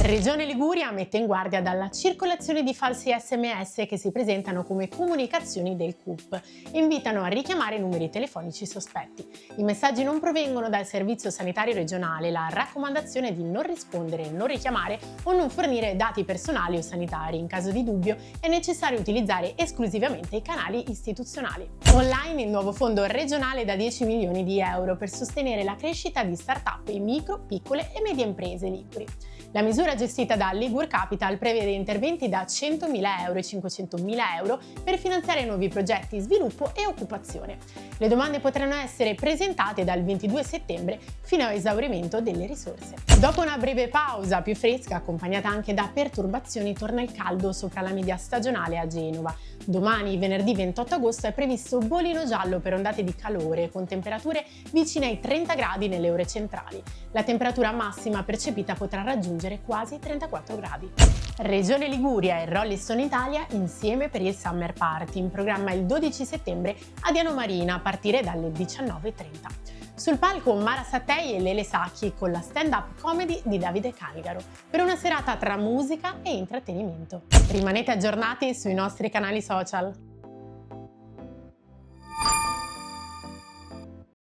Regione Liguria mette in guardia dalla circolazione di falsi SMS che si presentano come comunicazioni del CUP e invitano a richiamare numeri telefonici sospetti. I messaggi non provengono dal Servizio Sanitario Regionale, la raccomandazione è di non rispondere, non richiamare o non fornire dati personali o sanitari. In caso di dubbio è necessario utilizzare esclusivamente i canali istituzionali. Online il nuovo fondo regionale da 10 milioni di euro per sostenere la crescita di start-up e micro, piccole e medie imprese liguri. La misura gestita da Ligur Capital prevede interventi da 100.000 euro e 500.000 euro per finanziare nuovi progetti, sviluppo e occupazione. Le domande potranno essere presentate dal 22 settembre fino a esaurimento delle risorse. Dopo una breve pausa più fresca, accompagnata anche da perturbazioni, torna il caldo sopra la media stagionale a Genova. Domani, venerdì 28 agosto, è previsto bolino giallo per ondate di calore, con temperature vicine ai 30 gradi nelle ore centrali. La temperatura massima percepita potrà raggiungere quasi 34 gradi. Regione Liguria e Rolling Stone Italia insieme per il Summer Party, in programma il 12 settembre a Diano Marina a partire dalle 19:30. Sul palco Mara Sattei e Lele Sacchi con la stand-up comedy di Davide Canigaro, per una serata tra musica e intrattenimento. Rimanete aggiornati sui nostri canali social.